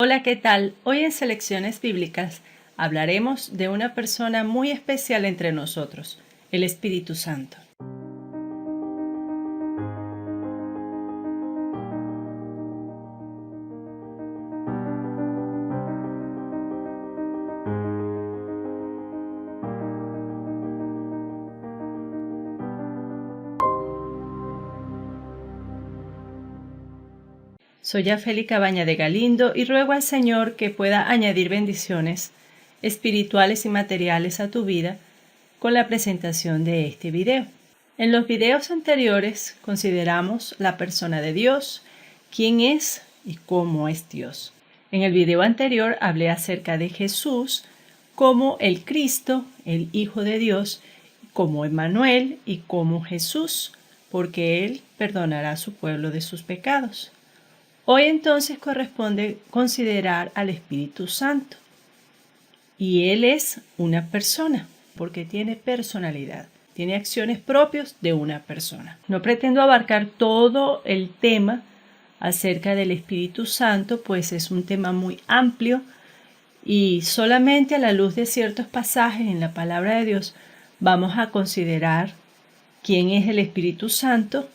Hola, ¿qué tal? Hoy en Selecciones Bíblicas hablaremos de una persona muy especial entre nosotros, el Espíritu Santo. Soy Yafeli Cabaña de Galindo y ruego al Señor que pueda añadir bendiciones espirituales y materiales a tu vida con la presentación de este video. En los videos anteriores consideramos la persona de Dios, quién es y cómo es Dios. En el video anterior hablé acerca de Jesús como el Cristo, el Hijo de Dios, como Emmanuel y como Jesús, porque Él perdonará a su pueblo de sus pecados. Hoy entonces corresponde considerar al Espíritu Santo. Y Él es una persona, porque tiene personalidad, tiene acciones propias de una persona. No pretendo abarcar todo el tema acerca del Espíritu Santo, pues es un tema muy amplio y solamente a la luz de ciertos pasajes en la palabra de Dios vamos a considerar quién es el Espíritu Santo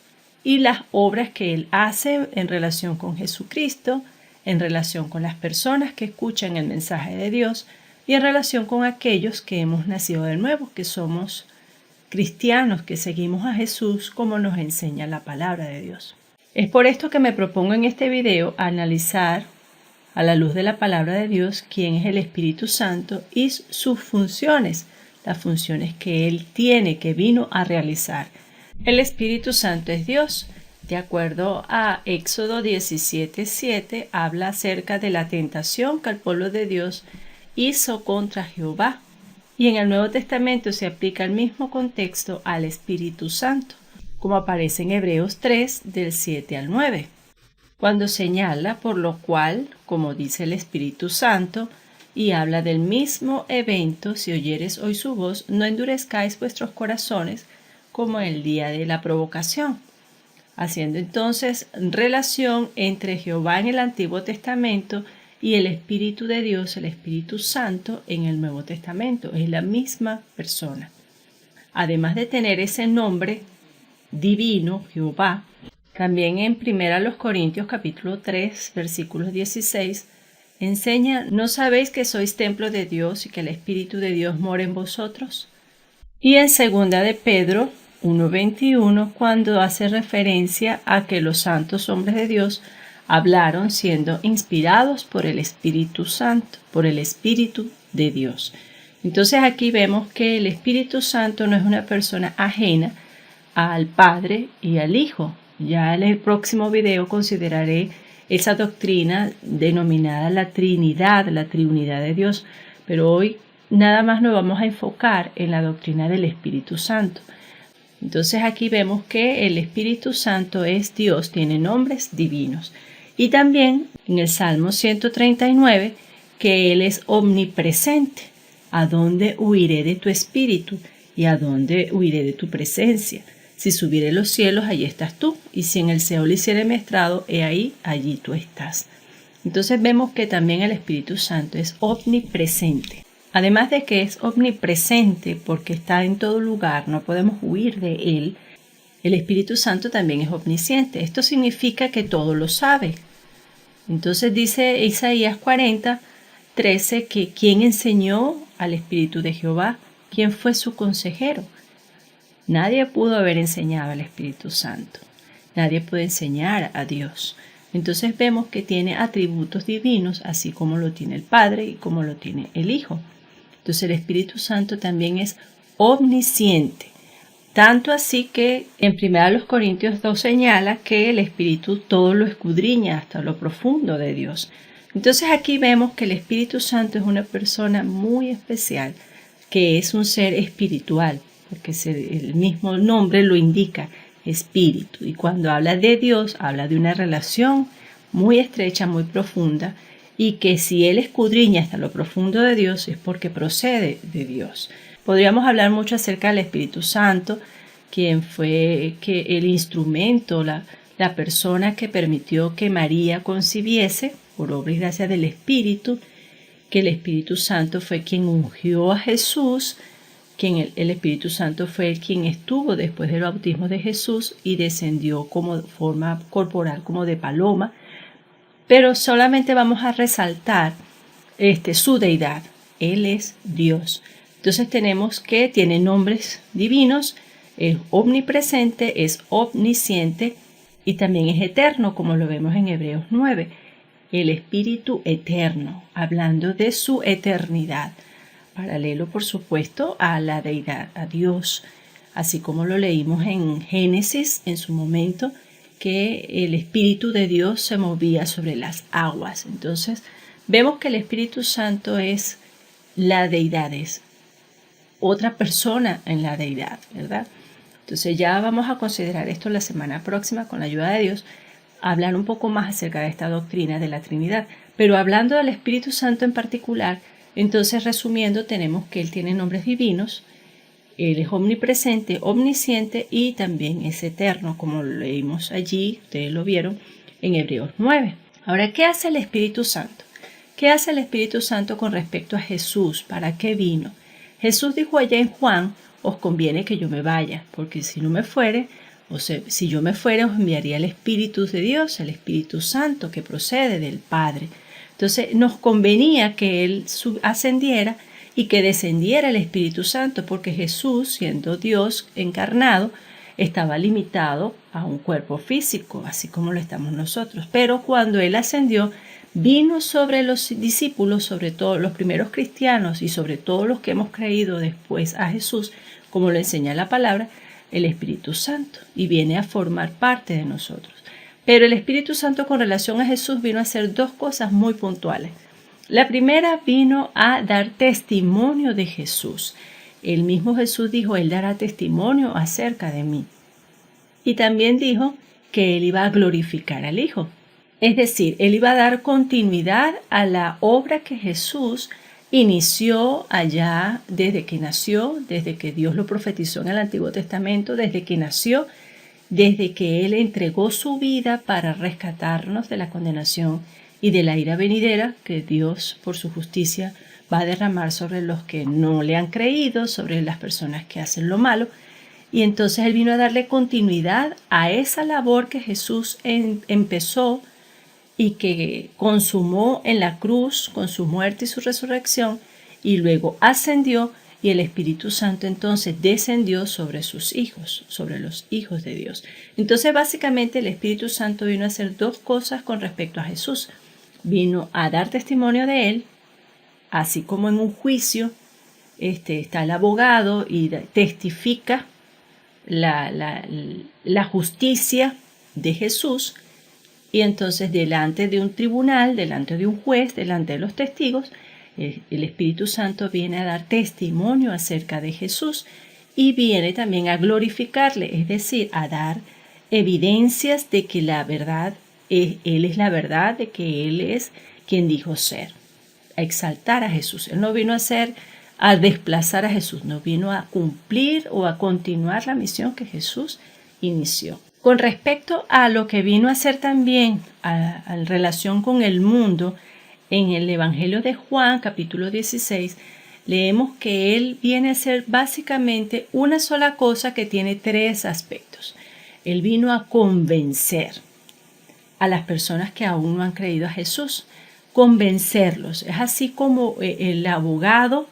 y las obras que Él hace en relación con Jesucristo, en relación con las personas que escuchan el mensaje de Dios y en relación con aquellos que hemos nacido de nuevo, que somos cristianos, que seguimos a Jesús como nos enseña la palabra de Dios. Es por esto que me propongo en este video analizar a la luz de la palabra de Dios quién es el Espíritu Santo y sus funciones, las funciones que Él tiene, que vino a realizar. El Espíritu Santo es Dios. De acuerdo a Éxodo 17:7, habla acerca de la tentación que el pueblo de Dios hizo contra Jehová. Y en el Nuevo Testamento se aplica el mismo contexto al Espíritu Santo, como aparece en Hebreos 3, del 7 al 9, cuando señala por lo cual, como dice el Espíritu Santo, y habla del mismo evento: si oyeres hoy su voz, no endurezcáis vuestros corazones, como el día de la provocación, haciendo entonces relación entre Jehová en el Antiguo Testamento y el Espíritu de Dios, el Espíritu Santo, en el Nuevo Testamento. Es la misma persona. Además de tener ese nombre divino, Jehová, también en 1 Corintios capítulo 3, versículos 16, enseña: ¿no sabéis que sois templo de Dios y que el Espíritu de Dios mora en vosotros? Y en 2 de Pedro 1:21, cuando hace referencia a que los santos hombres de Dios hablaron siendo inspirados por el Espíritu Santo, por el Espíritu de Dios. Entonces aquí vemos que el Espíritu Santo no es una persona ajena al Padre y al Hijo. Ya en el próximo video consideraré esa doctrina denominada la Trinidad, la Triunidad de Dios, pero hoy nada más nos vamos a enfocar en la doctrina del Espíritu Santo. Entonces aquí vemos que el Espíritu Santo es Dios, tiene nombres divinos. Y también en el Salmo 139, que Él es omnipresente. ¿A dónde huiré de tu espíritu? ¿Y a dónde huiré de tu presencia? Si subiere los cielos, allí estás tú. Y si en el Seol hiciere mi estrado, he ahí, allí tú estás. Entonces vemos que también el Espíritu Santo es omnipresente. Además de que es omnipresente porque está en todo lugar, no podemos huir de Él, el Espíritu Santo también es omnisciente. Esto significa que todo lo sabe. Entonces dice Isaías 40:13 que ¿quién enseñó al Espíritu de Jehová? ¿Quién fue su consejero? Nadie pudo haber enseñado al Espíritu Santo. Nadie puede enseñar a Dios. Entonces vemos que tiene atributos divinos, así como lo tiene el Padre y como lo tiene el Hijo. Entonces el Espíritu Santo también es omnisciente. Tanto así que en 1 Corintios 2 señala que el Espíritu todo lo escudriña hasta lo profundo de Dios. Entonces aquí vemos que el Espíritu Santo es una persona muy especial, que es un ser espiritual, porque el mismo nombre lo indica, espíritu. Y cuando habla de Dios, habla de una relación muy estrecha, muy profunda, y que si Él escudriña hasta lo profundo de Dios es porque procede de Dios. Podríamos hablar mucho acerca del Espíritu Santo, quien fue el instrumento, la persona que permitió que María concibiese, por obra y gracia del Espíritu, que el Espíritu Santo fue quien ungió a Jesús, quien el Espíritu Santo fue el quien estuvo después del bautismo de Jesús y descendió como forma corporal, como de paloma, pero solamente vamos a resaltar su deidad. Él es Dios. Entonces tenemos que tiene nombres divinos, es omnipresente, es omnisciente y también es eterno, como lo vemos en Hebreos 9. El Espíritu eterno, hablando de su eternidad, paralelo por supuesto a la deidad, a Dios, así como lo leímos en Génesis en su momento, que el Espíritu de Dios se movía sobre las aguas. Entonces vemos que el Espíritu Santo es la deidad, es otra persona en la deidad, ¿verdad? Entonces ya vamos a considerar esto la semana próxima con la ayuda de Dios, hablar un poco más acerca de esta doctrina de la Trinidad. Pero hablando del Espíritu Santo en particular, entonces resumiendo tenemos que Él tiene nombres divinos, Él es omnipresente, omnisciente y también es eterno, como lo leímos allí, ustedes lo vieron en Hebreos 9. Ahora, ¿qué hace el Espíritu Santo? ¿Qué hace el Espíritu Santo con respecto a Jesús? ¿Para qué vino? Jesús dijo allá en Juan, os conviene que yo me vaya, porque si no me fuere, o sea, si yo me fuera, os enviaría el Espíritu de Dios, el Espíritu Santo que procede del Padre. Entonces nos convenía que Él ascendiera y que descendiera el Espíritu Santo, porque Jesús, siendo Dios encarnado, estaba limitado a un cuerpo físico, así como lo estamos nosotros. Pero cuando Él ascendió, vino sobre los discípulos, sobre todo los primeros cristianos y sobre todos los que hemos creído después a Jesús, como lo enseña la palabra, el Espíritu Santo, y viene a formar parte de nosotros. Pero el Espíritu Santo con relación a Jesús vino a hacer dos cosas muy puntuales. La primera, vino a dar testimonio de Jesús. El mismo Jesús dijo, Él dará testimonio acerca de mí. Y también dijo que Él iba a glorificar al Hijo. Es decir, Él iba a dar continuidad a la obra que Jesús inició allá desde que nació, desde que Dios lo profetizó en el Antiguo Testamento, desde que nació, desde que Él entregó su vida para rescatarnos de la condenación y de la ira venidera que Dios, por su justicia, va a derramar sobre los que no le han creído, sobre las personas que hacen lo malo. Y entonces Él vino a darle continuidad a esa labor que Jesús empezó y que consumó en la cruz con su muerte y su resurrección, y luego ascendió, y el Espíritu Santo entonces descendió sobre sus hijos, sobre los hijos de Dios. Entonces básicamente el Espíritu Santo vino a hacer dos cosas con respecto a Jesús. Vino a dar testimonio de Él, así como en un juicio está el abogado y testifica la justicia de Jesús. Y entonces delante de un tribunal, delante de un juez, delante de los testigos, el Espíritu Santo viene a dar testimonio acerca de Jesús y viene también a glorificarle, es decir, a dar evidencias de que la verdad, Él es la verdad, de que Él es quien dijo ser, a exaltar a Jesús. Él no vino a desplazar a Jesús, no vino a cumplir o a continuar la misión que Jesús inició. Con respecto a lo que vino a hacer también en relación con el mundo, en el Evangelio de Juan, capítulo 16, leemos que Él viene a hacer básicamente una sola cosa que tiene tres aspectos. Él vino a convencer a las personas que aún no han creído a Jesús, convencerlos. Es así como el abogado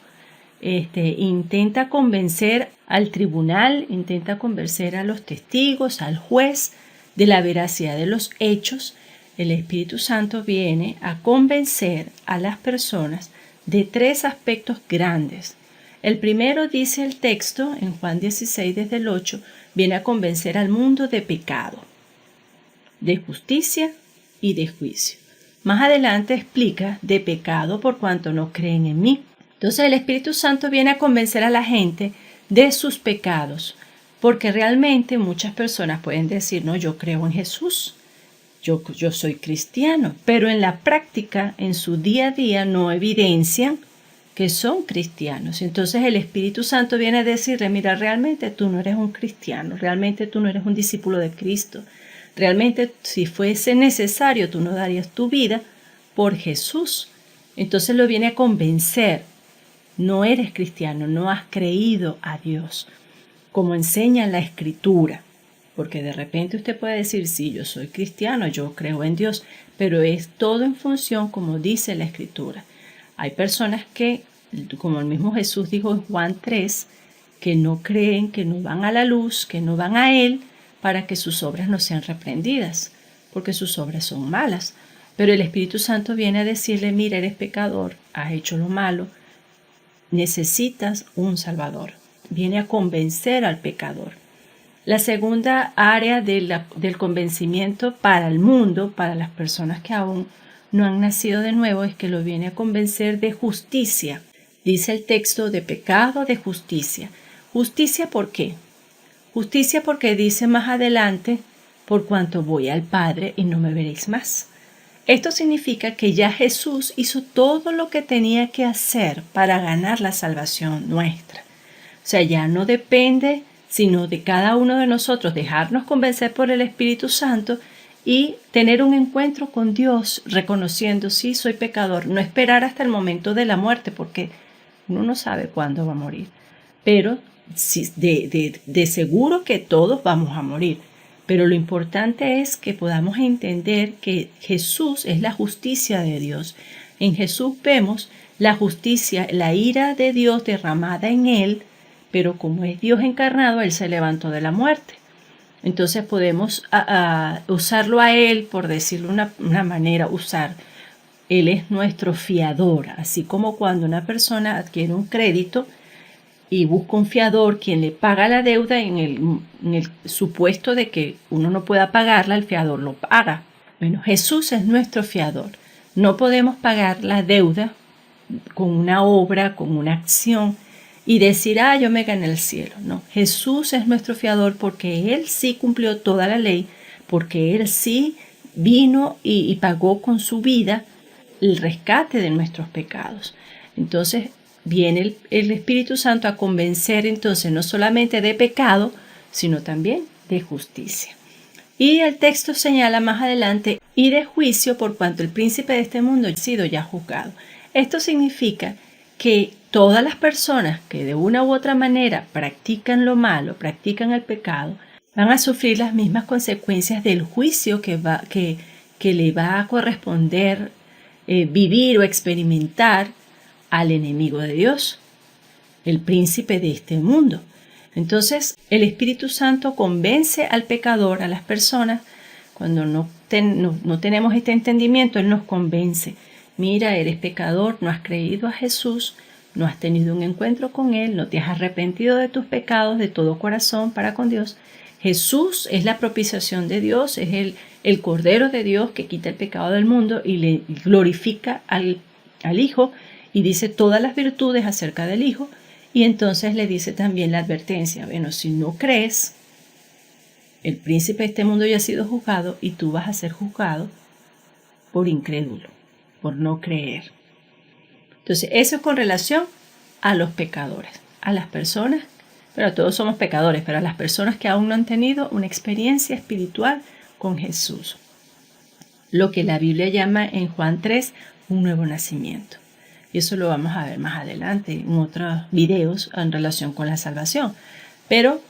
intenta convencer al tribunal, intenta convencer a los testigos, al juez de la veracidad de los hechos. El Espíritu Santo viene a convencer a las personas de tres aspectos grandes. El primero, dice el texto en Juan 16 desde el 8, viene a convencer al mundo de pecado, de justicia y de juicio. Más adelante explica de pecado por cuanto no creen en mí. Entonces el Espíritu Santo viene a convencer a la gente de sus pecados, porque realmente muchas personas pueden decir, no, yo creo en Jesús, yo soy cristiano, pero en la práctica, en su día a día, no evidencian que son cristianos. Entonces el Espíritu Santo viene a decirle, mira, realmente tú no eres un cristiano, realmente tú no eres un discípulo de Cristo, realmente si fuese necesario tú no darías tu vida por Jesús. Entonces lo viene a convencer. No eres cristiano, no has creído a Dios, como enseña la Escritura. Porque de repente usted puede decir, sí, yo soy cristiano, yo creo en Dios, pero es todo en función como dice la Escritura. Hay personas que, como el mismo Jesús dijo en Juan 3, que no creen, que no van a la luz, que no van a Él, para que sus obras no sean reprendidas, porque sus obras son malas. Pero el Espíritu Santo viene a decirle, mira, eres pecador, has hecho lo malo, necesitas un Salvador. Viene a convencer al pecador. La segunda área del convencimiento para el mundo, para las personas que aún no han nacido de nuevo, es que lo viene a convencer de justicia. Dice el texto de pecado, de justicia. ¿Justicia por qué? Justicia porque dice más adelante, por cuanto voy al Padre y no me veréis más. Esto significa que ya Jesús hizo todo lo que tenía que hacer para ganar la salvación nuestra. O sea, ya no depende sino de cada uno de nosotros dejarnos convencer por el Espíritu Santo y tener un encuentro con Dios reconociendo, sí, soy pecador, no esperar hasta el momento de la muerte porque uno no sabe cuándo va a morir, pero sí, de seguro que todos vamos a morir, pero lo importante es que podamos entender que Jesús es la justicia de Dios. En Jesús vemos la justicia, la ira de Dios derramada en Él, pero como es Dios encarnado, Él se levantó de la muerte. Entonces podemos usarlo a Él, por decirlo una manera, Él es nuestro fiador, así como cuando una persona adquiere un crédito y busca un fiador quien le paga la deuda en el supuesto de que uno no pueda pagarla, el fiador lo paga. Bueno, Jesús es nuestro fiador. No podemos pagar la deuda con una obra, con una acción, y decir, yo me gané el cielo. No, Jesús es nuestro fiador porque Él sí cumplió toda la ley, porque Él sí vino y pagó con su vida el rescate de nuestros pecados. Entonces viene el Espíritu Santo a convencer entonces no solamente de pecado, sino también de justicia. Y el texto señala más adelante, y de juicio por cuanto el príncipe de este mundo ha sido ya juzgado. Esto significa que todas las personas que de una u otra manera practican lo malo, practican el pecado, van a sufrir las mismas consecuencias del juicio que le va a corresponder vivir o experimentar al enemigo de Dios, el príncipe de este mundo. Entonces, el Espíritu Santo convence al pecador, a las personas, cuando no tenemos este entendimiento, Él nos convence. Mira, eres pecador, no has creído a Jesús, no has tenido un encuentro con Él, no te has arrepentido de tus pecados de todo corazón para con Dios. Jesús es la propiciación de Dios, es el Cordero de Dios que quita el pecado del mundo y le glorifica al Hijo y dice todas las virtudes acerca del Hijo. Y entonces le dice también la advertencia, bueno, si no crees, el príncipe de este mundo ya ha sido juzgado y tú vas a ser juzgado por incrédulo, por no creer. Entonces, eso es con relación a los pecadores, a las personas, pero todos somos pecadores, pero a las personas que aún no han tenido una experiencia espiritual con Jesús. Lo que la Biblia llama en Juan 3 un nuevo nacimiento. Y eso lo vamos a ver más adelante en otros videos en relación con la salvación. Pero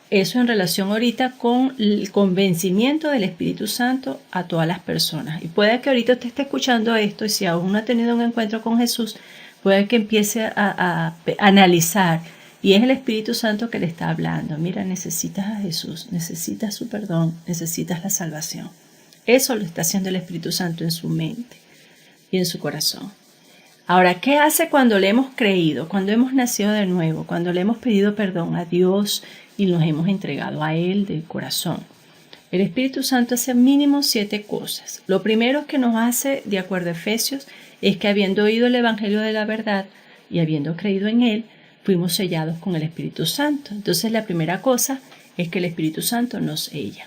eso en relación ahorita con el convencimiento del Espíritu Santo a todas las personas. Y puede que ahorita usted esté escuchando esto y si aún no ha tenido un encuentro con Jesús, puede que empiece a analizar. Y es el Espíritu Santo que le está hablando. Mira, necesitas a Jesús, necesitas su perdón, necesitas la salvación. Eso lo está haciendo el Espíritu Santo en su mente y en su corazón. Ahora, ¿qué hace cuando le hemos creído, cuando hemos nacido de nuevo, cuando le hemos pedido perdón a Dios y nos hemos entregado a Él de corazón? El Espíritu Santo hace mínimo 7 cosas. Lo primero que nos hace, de acuerdo a Efesios, es que habiendo oído el Evangelio de la verdad y habiendo creído en Él, fuimos sellados con el Espíritu Santo. Entonces, la primera cosa es que el Espíritu Santo nos sella.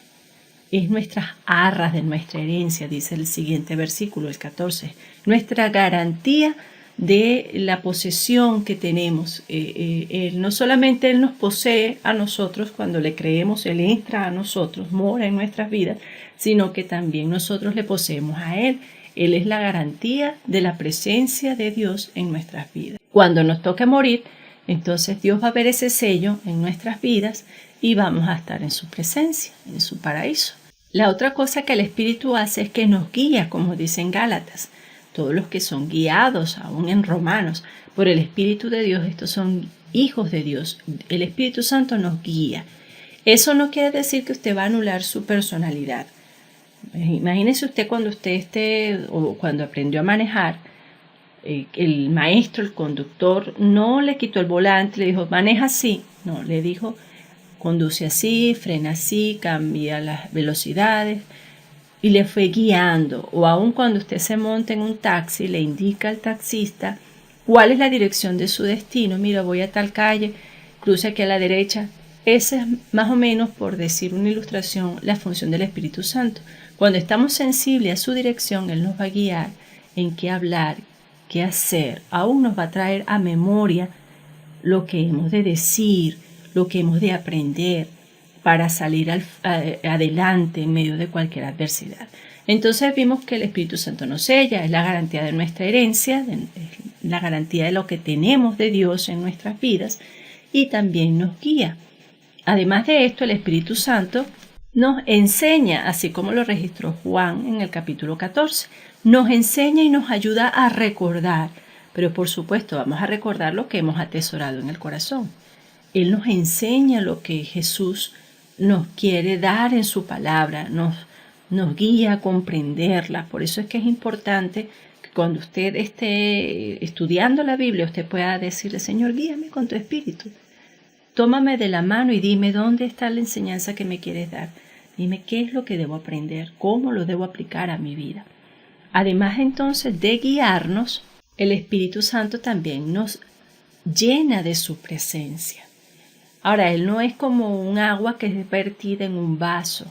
Es nuestras arras de nuestra herencia, dice el siguiente versículo, el 14. Nuestra garantía de la posesión que tenemos. No solamente Él nos posee a nosotros, cuando le creemos, Él entra a nosotros, mora en nuestras vidas, sino que también nosotros le poseemos a Él. Él es la garantía de la presencia de Dios en nuestras vidas. Cuando nos toque morir, entonces Dios va a ver ese sello en nuestras vidas y vamos a estar en su presencia, en su paraíso. La otra cosa que el Espíritu hace es que nos guía, como dice en Gálatas. Todos los que son guiados, aún en Romanos, por el Espíritu de Dios, estos son hijos de Dios. El Espíritu Santo nos guía. Eso no quiere decir que usted va a anular su personalidad. Imagínese usted cuando usted esté o cuando aprendió a manejar, el maestro, el conductor, no le quitó el volante, le dijo, maneja así. No, le dijo, conduce así, frena así, cambia las velocidades y le fue guiando. O aun cuando usted se monta en un taxi, le indica al taxista cuál es la dirección de su destino. Mira, voy a tal calle, cruce aquí a la derecha. Esa es más o menos, por decir una ilustración, la función del Espíritu Santo. Cuando estamos sensibles a su dirección, Él nos va a guiar en qué hablar, qué hacer. Aún nos va a traer a memoria lo que hemos de decir, lo que hemos de aprender para salir adelante en medio de cualquier adversidad. Entonces vimos que el Espíritu Santo nos sella, es la garantía de nuestra herencia, la garantía de lo que tenemos de Dios en nuestras vidas y también nos guía. Además de esto, el Espíritu Santo nos enseña, así como lo registró Juan en el capítulo 14, nos enseña y nos ayuda a recordar, pero por supuesto vamos a recordar lo que hemos atesorado en el corazón. Él nos enseña lo que Jesús nos quiere dar en su palabra, nos guía a comprenderla. Por eso es que es importante que cuando usted esté estudiando la Biblia, usted pueda decirle, Señor, guíame con tu Espíritu. Tómame de la mano y dime dónde está la enseñanza que me quieres dar. Dime qué es lo que debo aprender, cómo lo debo aplicar a mi vida. Además entonces de guiarnos, el Espíritu Santo también nos llena de su presencia. Ahora, Él no es como un agua que es vertida en un vaso.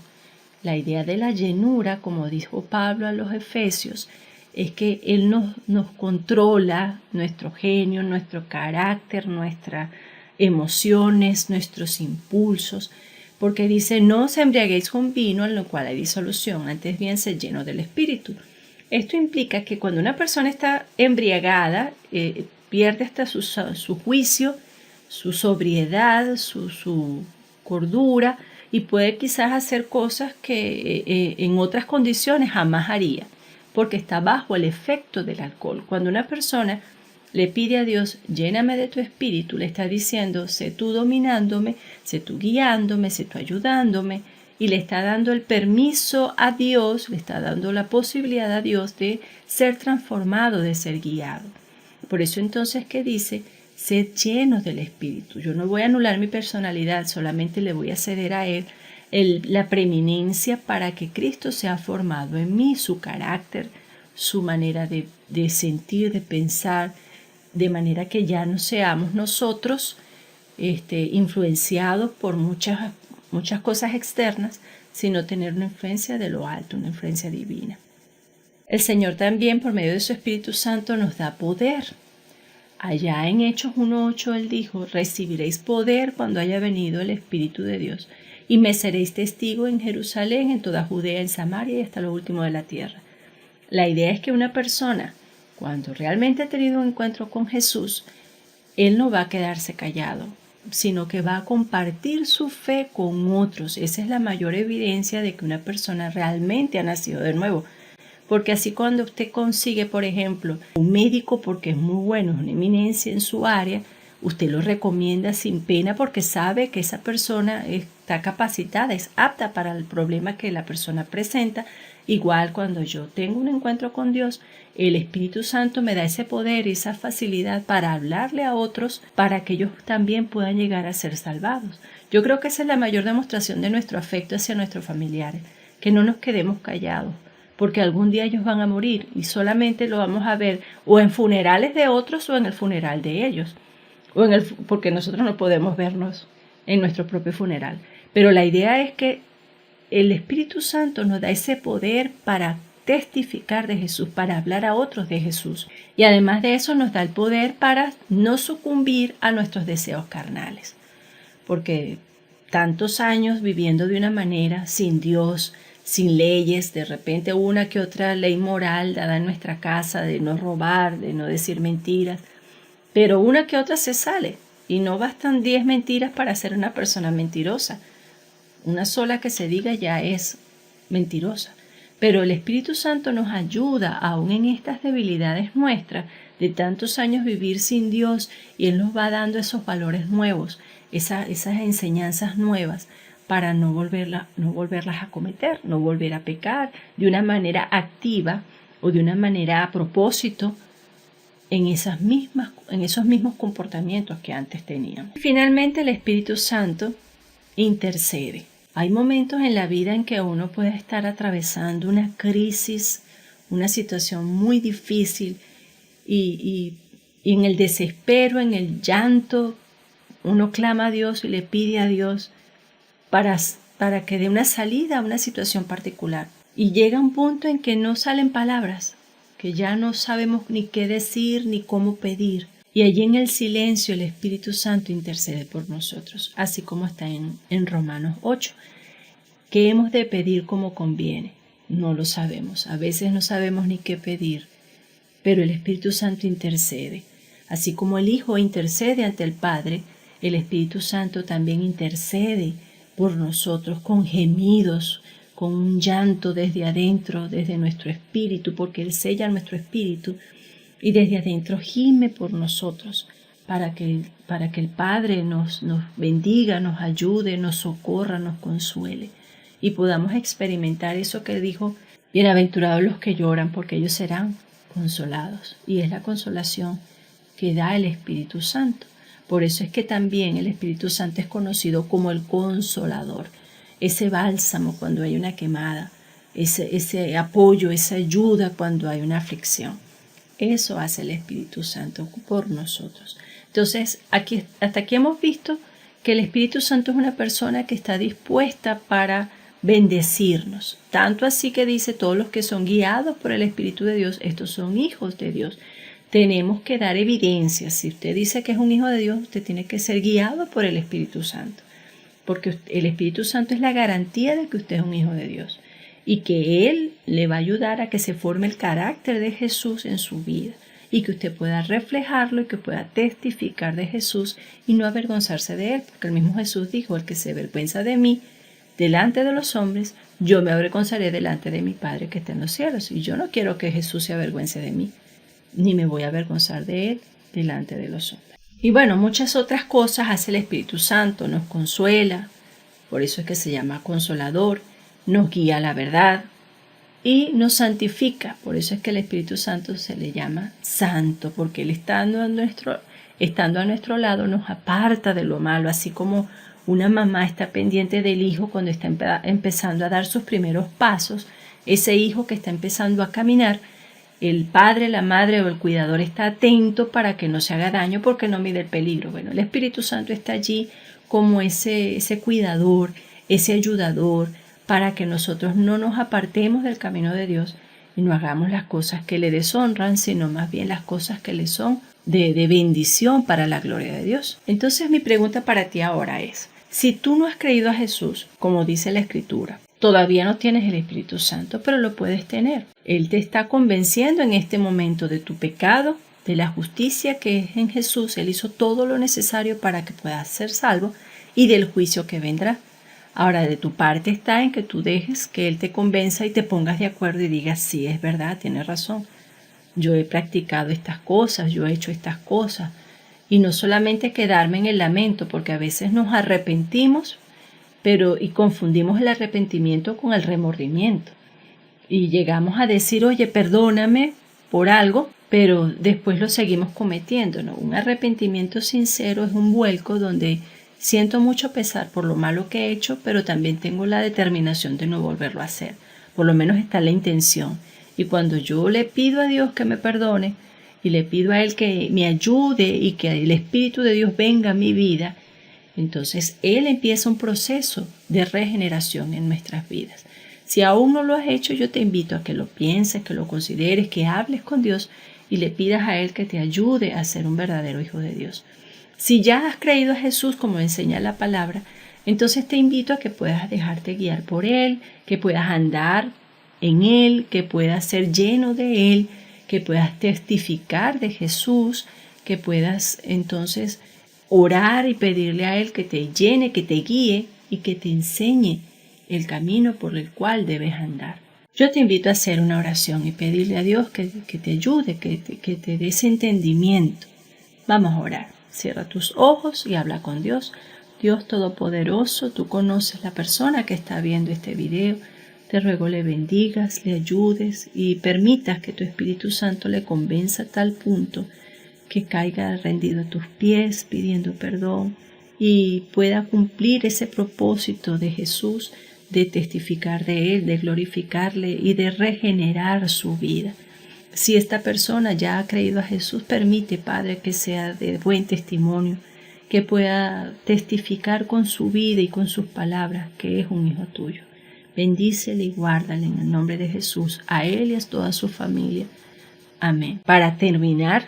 La idea de la llenura, como dijo Pablo a los Efesios, es que Él nos controla nuestro genio, nuestro carácter, nuestras emociones, nuestros impulsos, porque dice, no os embriaguéis con vino en lo cual hay disolución, antes bien sed llenos del Espíritu. Esto implica que cuando una persona está embriagada, pierde hasta su juicio, su sobriedad, su cordura y puede quizás hacer cosas que en otras condiciones jamás haría, porque está bajo el efecto del alcohol. Cuando una persona le pide a Dios, lléname de tu espíritu, le está diciendo, sé tú dominándome, sé tú guiándome, sé tú ayudándome, y le está dando el permiso a Dios, le está dando la posibilidad a Dios de ser transformado, de ser guiado. Por eso entonces que dice, sed llenos del Espíritu. Yo no voy a anular mi personalidad, solamente le voy a ceder a Él la preeminencia para que Cristo sea formado en mí, su carácter, su manera de sentir, de pensar, de manera que ya no seamos nosotros influenciados por muchas cosas externas, sino tener una influencia de lo alto, una influencia divina. El Señor también, por medio de su Espíritu Santo, nos da poder. Allá en Hechos 1:8 Él dijo, recibiréis poder cuando haya venido el Espíritu de Dios, y me seréis testigo en Jerusalén, en toda Judea, en Samaria y hasta lo último de la tierra. La idea es que una persona, cuando realmente ha tenido un encuentro con Jesús, Él no va a quedarse callado, sino que va a compartir su fe con otros. Esa es la mayor evidencia de que una persona realmente ha nacido de nuevo. Porque así cuando usted consigue, por ejemplo, un médico porque es muy bueno, es una eminencia en su área, usted lo recomienda sin pena porque sabe que esa persona está capacitada, es apta para el problema que la persona presenta. Igual cuando yo tengo un encuentro con Dios, el Espíritu Santo me da ese poder y esa facilidad para hablarle a otros para que ellos también puedan llegar a ser salvados. Yo creo que esa es la mayor demostración de nuestro afecto hacia nuestros familiares, que no nos quedemos callados, porque algún día ellos van a morir y solamente lo vamos a ver o en funerales de otros o en el funeral de ellos, porque nosotros no podemos vernos en nuestro propio funeral. Pero la idea es que el Espíritu Santo nos da ese poder para testificar de Jesús, para hablar a otros de Jesús. Y además de eso nos da el poder para no sucumbir a nuestros deseos carnales. Porque tantos años viviendo de una manera sin Dios, sin leyes, de repente una que otra ley moral dada en nuestra casa de no robar, de no decir mentiras, pero una que otra se sale y no bastan 10 mentiras para ser una persona mentirosa. Una sola que se diga ya es mentirosa. Pero el Espíritu Santo nos ayuda aún en estas debilidades nuestras de tantos años vivir sin Dios, y Él nos va dando esos valores nuevos, esas enseñanzas nuevas para no volverlas a cometer, no volver a pecar de una manera activa o de una manera a propósito en esos mismos comportamientos que antes teníamos. Finalmente, el Espíritu Santo intercede. Hay momentos en la vida en que uno puede estar atravesando una crisis, una situación muy difícil y en el desespero, en el llanto, uno clama a Dios y le pide a Dios para que dé una salida a una situación particular. Y llega un punto en que no salen palabras, que ya no sabemos ni qué decir ni cómo pedir. Y allí en el silencio el Espíritu Santo intercede por nosotros, así como está en Romanos 8. ¿Qué hemos de pedir como conviene? No lo sabemos. A veces no sabemos ni qué pedir, pero el Espíritu Santo intercede. Así como el Hijo intercede ante el Padre, el Espíritu Santo también intercede por nosotros con gemidos, con un llanto desde adentro, desde nuestro espíritu, porque Él sella nuestro espíritu y desde adentro gime por nosotros para que el Padre nos bendiga, nos ayude, nos socorra, nos consuele y podamos experimentar eso que dijo: bienaventurados los que lloran, porque ellos serán consolados. Y es la consolación que da el Espíritu Santo. Por eso es que también el Espíritu Santo es conocido como el Consolador. Ese bálsamo cuando hay una quemada, ese apoyo, esa ayuda cuando hay una aflicción. Eso hace el Espíritu Santo por nosotros. Entonces, hasta aquí hemos visto que el Espíritu Santo es una persona que está dispuesta para bendecirnos. Tanto así que dice: todos los que son guiados por el Espíritu de Dios, estos son hijos de Dios. Tenemos que dar evidencia. Si usted dice que es un hijo de Dios, usted tiene que ser guiado por el Espíritu Santo, porque el Espíritu Santo es la garantía de que usted es un hijo de Dios y que Él le va a ayudar a que se forme el carácter de Jesús en su vida y que usted pueda reflejarlo y que pueda testificar de Jesús y no avergonzarse de Él, porque el mismo Jesús dijo: el que se avergüenza de mí delante de los hombres, yo me avergonzaré delante de mi Padre que está en los cielos. Y yo no quiero que Jesús se avergüence de mí, ni me voy a avergonzar de Él delante de los hombres. Y bueno, muchas otras cosas hace el Espíritu Santo. Nos consuela, por eso es que se llama Consolador, nos guía a la verdad y nos santifica. Por eso es que el Espíritu Santo se le llama Santo, porque Él estando a nuestro lado nos aparta de lo malo, así como una mamá está pendiente del hijo cuando está empezando a dar sus primeros pasos. Ese hijo que está empezando a caminar, el padre, la madre o el cuidador está atento para que no se haga daño porque no mide el peligro. Bueno, el Espíritu Santo está allí como ese cuidador, ese ayudador, para que nosotros no nos apartemos del camino de Dios y no hagamos las cosas que le deshonran, sino más bien las cosas que le son de bendición para la gloria de Dios. Entonces mi pregunta para ti ahora es: si tú no has creído a Jesús, como dice la Escritura, todavía no tienes el Espíritu Santo, pero lo puedes tener. Él te está convenciendo en este momento de tu pecado, de la justicia que es en Jesús. Él hizo todo lo necesario para que puedas ser salvo y del juicio que vendrá. Ahora, de tu parte está en que tú dejes que Él te convenza y te pongas de acuerdo y digas: sí, es verdad, tienes razón. Yo he practicado estas cosas, yo he hecho estas cosas. Y no solamente quedarme en el lamento, porque a veces nos arrepentimos, y confundimos el arrepentimiento con el remordimiento. Y llegamos a decir: oye, perdóname por algo, pero después lo seguimos cometiendo, ¿no? Un arrepentimiento sincero es un vuelco donde siento mucho pesar por lo malo que he hecho, pero también tengo la determinación de no volverlo a hacer. Por lo menos está la intención. Y cuando yo le pido a Dios que me perdone y le pido a Él que me ayude y que el Espíritu de Dios venga a mi vida, entonces Él empieza un proceso de regeneración en nuestras vidas. Si aún no lo has hecho, yo te invito a que lo pienses, que lo consideres, que hables con Dios y le pidas a Él que te ayude a ser un verdadero hijo de Dios. Si ya has creído a Jesús, como enseña la palabra, Entonces te invito a que puedas dejarte guiar por Él, que puedas andar en Él, que puedas ser lleno de Él, que puedas testificar de Jesús, que puedas entonces orar y pedirle a Él que te llene, que te guíe y que te enseñe el camino por el cual debes andar. Yo te invito a hacer una oración y pedirle a Dios que te ayude, que te dé ese entendimiento. Vamos a orar. Cierra tus ojos y habla con Dios. Dios Todopoderoso, tú conoces la persona que está viendo este video. Te ruego le bendigas, le ayudes y permitas que tu Espíritu Santo le convenza a tal punto que caiga rendido a tus pies pidiendo perdón y pueda cumplir ese propósito de Jesús de testificar de Él, de glorificarle y de regenerar su vida. Si esta persona ya ha creído a Jesús, permite, Padre, que sea de buen testimonio, que pueda testificar con su vida y con sus palabras que es un hijo tuyo. Bendícele y guárdale en el nombre de Jesús, a él y a toda su familia. Amén. Para terminar,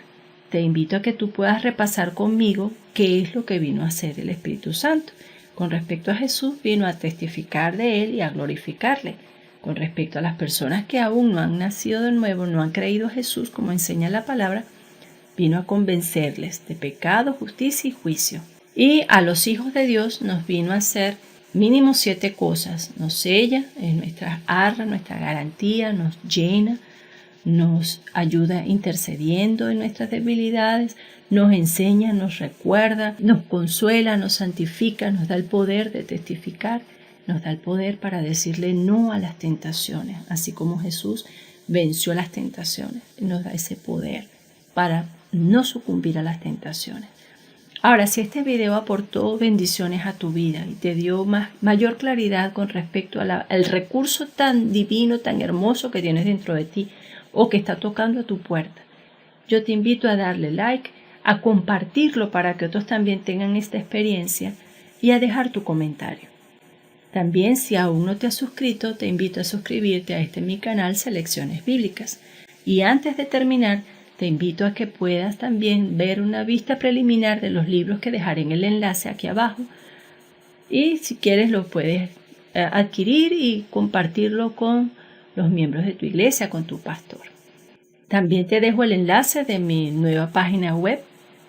te invito a que tú puedas repasar conmigo qué es lo que vino a hacer el Espíritu Santo. Con respecto a Jesús, vino a testificar de Él y a glorificarle. Con respecto a las personas que aún no han nacido de nuevo, no han creído a Jesús, como enseña la palabra, vino a convencerles de pecado, justicia y juicio. Y a los hijos de Dios nos vino a hacer mínimo 7 cosas. Nos sella, es nuestra arra, nuestra garantía, nos llena, nos ayuda intercediendo en nuestras debilidades, nos enseña, nos recuerda, nos consuela, nos santifica, nos da el poder de testificar, nos da el poder para decirle no a las tentaciones, así como Jesús venció las tentaciones, nos da ese poder para no sucumbir a las tentaciones. Ahora, si este video aportó bendiciones a tu vida y te dio mayor claridad con respecto al recurso tan divino, tan hermoso que tienes dentro de ti o que está tocando a tu puerta, yo te invito a darle like, a compartirlo para que otros también tengan esta experiencia y a dejar tu comentario. También, si aún no te has suscrito, te invito a suscribirte a mi canal Selecciones Bíblicas. Y antes de terminar, te invito a que puedas también ver una vista preliminar de los libros que dejaré en el enlace aquí abajo. Y si quieres lo puedes adquirir y compartirlo con los miembros de tu iglesia, con tu pastor. También te dejo el enlace de mi nueva página web,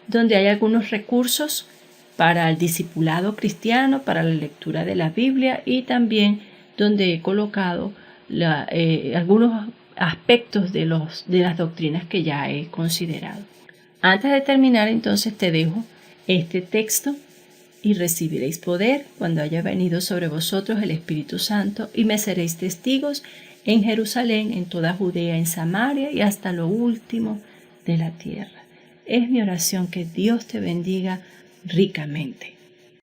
donde hay algunos recursos para el discipulado cristiano, para la lectura de la Biblia y también donde he colocado algunos aspectos de las doctrinas que ya he considerado. Antes de terminar, entonces te dejo este texto: y recibiréis poder cuando haya venido sobre vosotros el Espíritu Santo, y me seréis testigos en Jerusalén, en toda Judea, en Samaria y hasta lo último de la tierra. Es mi oración que Dios te bendiga ricamente.